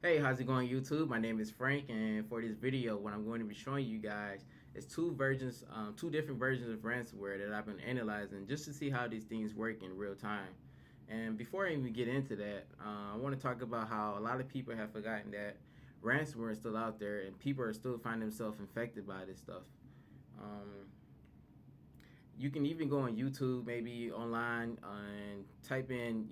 Hey, how's it going, YouTube? My name is Frank, and for this video, what I'm going to be showing you guys is two different versions of ransomware that I've been analyzing just to see how these things work in real time. And before I even get into that, I want to talk about how a lot of people have forgotten that ransomware is still out there, and people are still finding themselves infected by this stuff. Um, you can even go on YouTube, maybe online, and type in,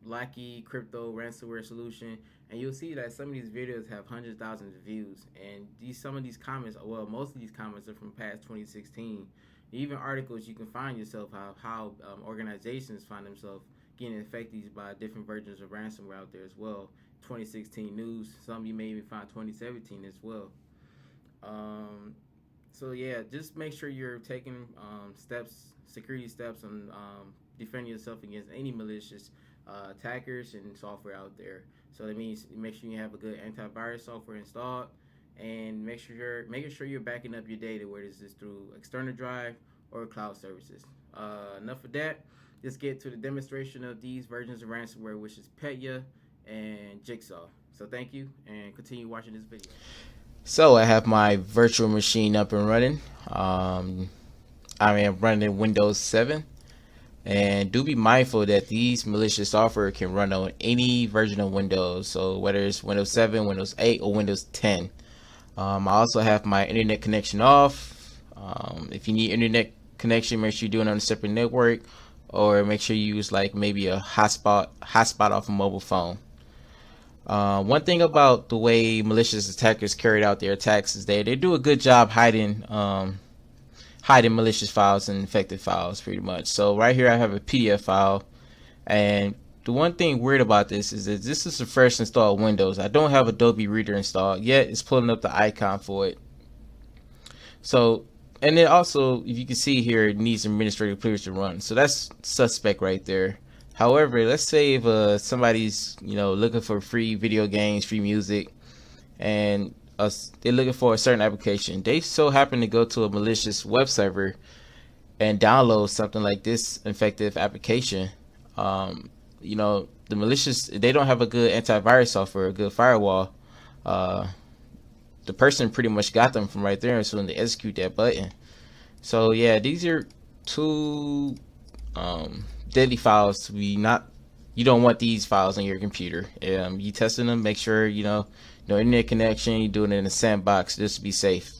Lucky crypto ransomware solution, and you'll see that some of these videos have hundreds of thousands of views. And some of these comments, well, most of these comments are from past 2016. Even articles you can find yourself how organizations find themselves getting affected by different versions of ransomware out there as well. 2016 news. Some you may even find 2017 as well. Um, so yeah, just make sure you're taking security steps, on defending yourself against any malicious attackers and software out there. So that means make sure you have a good antivirus software installed, and making sure you're backing up your data, whether it's just through external drive or cloud services. Enough of that. Let's get to the demonstration of these versions of ransomware, which is Petya and Jigsaw. So thank you, and continue watching this video. So I have my virtual machine up and running. I am running Windows 7, and do be mindful that these malicious software can run on any version of Windows. So whether it's Windows 7, Windows 8, or Windows 10. I also have my internet connection off. If you need internet connection, make sure you're doing it on a separate network, or make sure you use like maybe a hotspot off a mobile phone. One thing about the way malicious attackers carried out their attacks is that they do a good job hiding malicious files and infected files pretty much. So right here I have a PDF file, and the one thing weird about this is that this is the first installed Windows. I don't have Adobe Reader installed yet. It's pulling up the icon for it. So, and then also, if you can see here, it needs administrative privilege to run. So that's suspect right there. However, let's say if somebody's looking for free video games, free music, and they're looking for a certain application. They so happen to go to a malicious web server and download something like this infective application. The malicious, they don't have a good antivirus software, a good firewall. The person pretty much got them from right there as soon as they execute that button. So yeah, these are two deadly files to be not. You don't want these files on your computer. You testing them, make sure no internet connection. You're doing it in a sandbox just to be safe.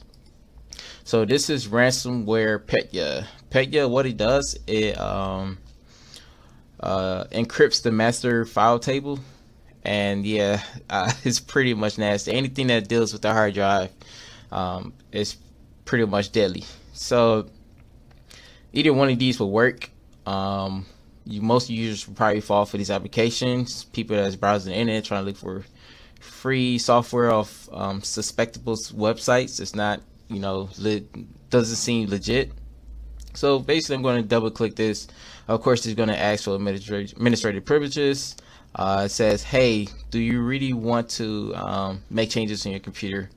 So this is ransomware Petya. Petya, what it does, it encrypts the master file table, and yeah, it's pretty much nasty. Anything that deals with the hard drive is pretty much deadly. So either one of these will work. Most users will probably fall for these applications. People that's browsing the internet trying to look for free software off suspectable websites. It's not, doesn't seem legit. So basically, I'm going to double click this. Of course, it's going to ask for administrative privileges. It says, hey, do you really want to make changes in your computer?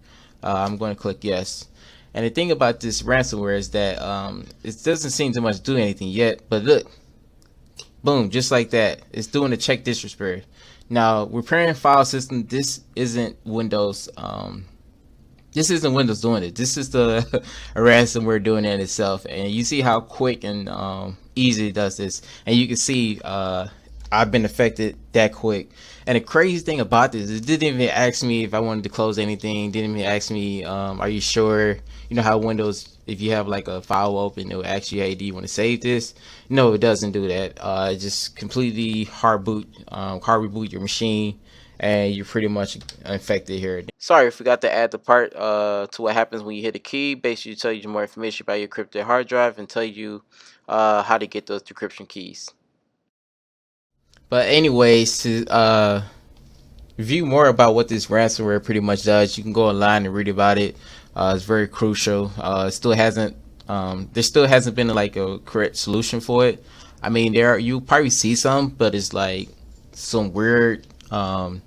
I'm going to click yes. And the thing about this ransomware is that it doesn't seem to much do anything yet, but look, boom, just like that, it's doing a check disk repair. Now, repairing file system, this isn't Windows. This isn't Windows doing it. This is the ransomware doing it itself. And you see how quick and easy it does this. And you can see I've been affected that quick. And the crazy thing about this, it didn't even ask me if I wanted to close anything. Didn't even ask me, are you sure? You know how Windows, if you have like a file open, it will ask you, hey, do you want to save this? No, it doesn't do that. It just completely hard reboot your machine, and you're pretty much infected here. Sorry, I forgot to add the part to what happens when you hit a key. Basically, tell you more information about your encrypted hard drive and tell you how to get those decryption keys. But anyways, to review more about what this ransomware pretty much does, you can go online and read about it. It's very crucial. It still hasn't there still hasn't been like a correct solution for it. I mean, you probably see some, but it's like some weird ones.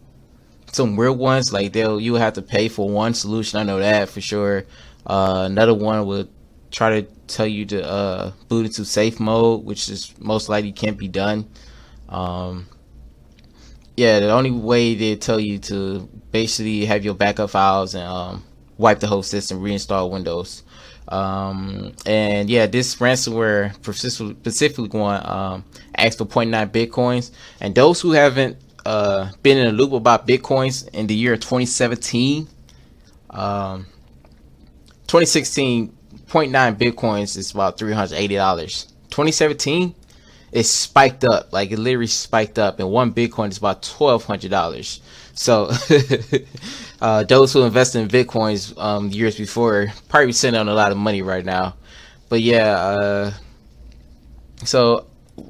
Like you have to pay for one solution. I know that for sure. Another one would try to tell you to boot into safe mode, which is most likely can't be done. yeah, the only way they tell you to basically have your backup files and wipe the whole system, reinstall Windows. And yeah, this ransomware specifically going asked for zero point 0.9 bitcoins. And those who haven't been in a loop about bitcoins in the year 2017, 2016, 0.9 bitcoins is about $380. 2017, it spiked up, like it literally spiked up, and one Bitcoin is about $1,200. So those who invested in Bitcoins years before probably sitting on a lot of money right now. But yeah, so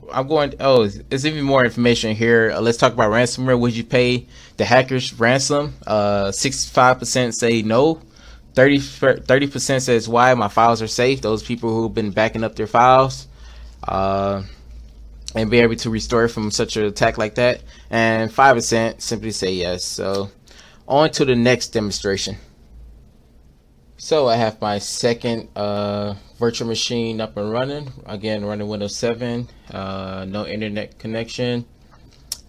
I'm going. Oh, there's even more information here. Let's talk about ransomware. Would you pay the hackers ransom? 65% say no. 30% says why. My files are safe. Those people who've been backing up their files. And be able to restore it from such an attack like that. And 5% simply say yes. So on to the next demonstration. So I have my second virtual machine up and running. Again, running Windows 7, no internet connection.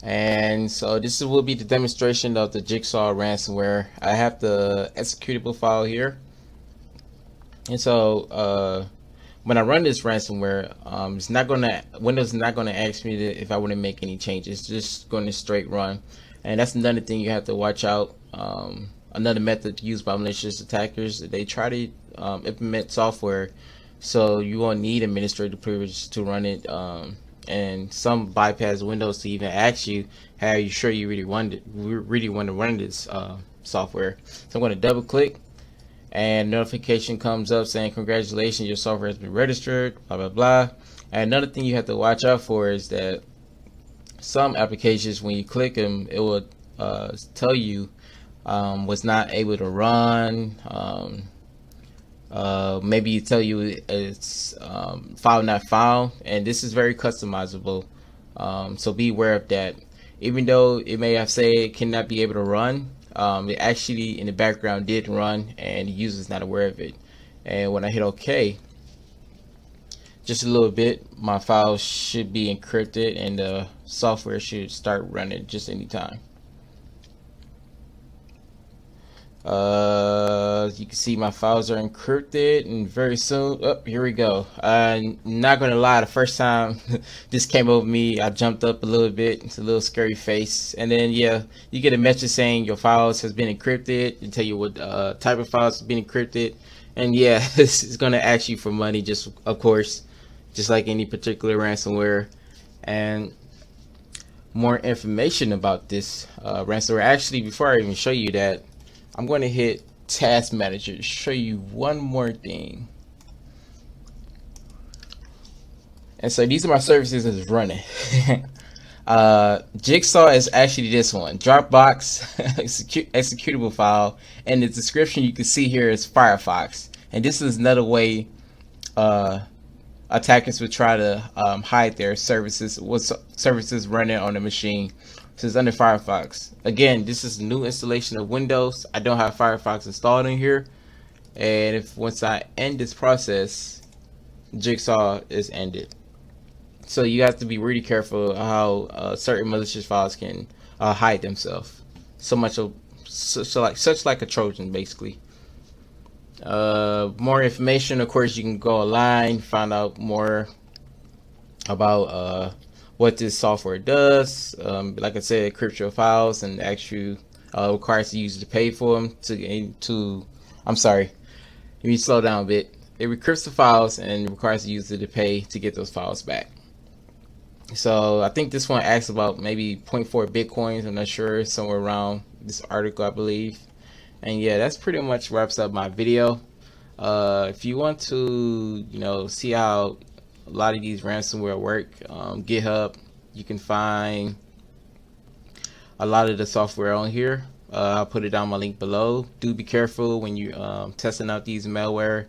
And so this will be the demonstration of the Jigsaw ransomware. I have the executable file here. And so when I run this ransomware, Windows is not gonna ask me if I want to make any changes. It's just going to straight run, and that's another thing you have to watch out. Another method used by malicious attackers: they try to implement software, so you won't need administrative privilege to run it, and some bypass Windows to even ask you, "Hey, are you sure you really want to run this software?" So I'm going to double click. And notification comes up saying congratulations, your software has been registered, blah blah blah. And another thing you have to watch out for is that some applications, when you click them, it will tell you was not able to run. Maybe tell you it's file not found, and this is very customizable, so be aware of that. Even though it may have said it cannot be able to run, it actually in the background did run, and the user is not aware of it. And when I hit OK, just a little bit, my files should be encrypted, and the software should start running just anytime. You can see my files are encrypted, and very soon, here we go. I'm not gonna lie, the first time this came over me, I jumped up a little bit. It's a little scary face, and then yeah, you get a message saying your files has been encrypted and tell you what type of files have been encrypted, and yeah, it's gonna ask you for money, just of course, just like any particular ransomware. And more information about this ransomware. Actually, before I even show you that, I'm going to hit Task Manager to show you one more thing. And so these are my services that's running. Jigsaw is actually this one, Dropbox executable file, and the description you can see here is Firefox. And this is another way attackers would try to hide their services, what services running on the machine. So it's under Firefox. Again, this is a new installation of Windows. I don't have Firefox installed in here, and if once I end this process, Jigsaw is ended. So you have to be really careful how certain malicious files can hide themselves. Such like a Trojan, basically. More information, of course, you can go online, find out more about what this software does. Like I said, it encrypts your files and actually requires the user to pay for them I'm sorry, let me slow down a bit. It encrypts the files and requires the user to pay to get those files back. So I think this one asks about maybe 0.4 bitcoins. I'm not sure, somewhere around this article, I believe. And yeah, that's pretty much wraps up my video. If you want to, see how a lot of these ransomware work, GitHub, you can find a lot of the software on here. I'll put it down my link below. Do be careful when you testing out these malware,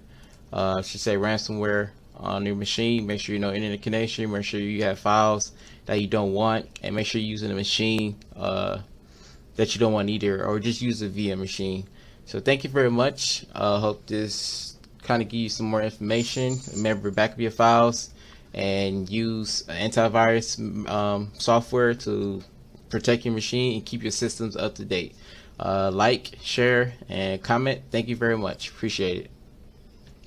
I should say ransomware on your machine. Make sure you know internet connection, make sure you have files that you don't want, and make sure you're using a machine that you don't want either, or just use a VM machine. So thank you very much. Hope this kind of give you some more information. Remember, back up your files and use antivirus software to protect your machine and keep your systems up to date. Like, share, and comment. Thank you very much. Appreciate it.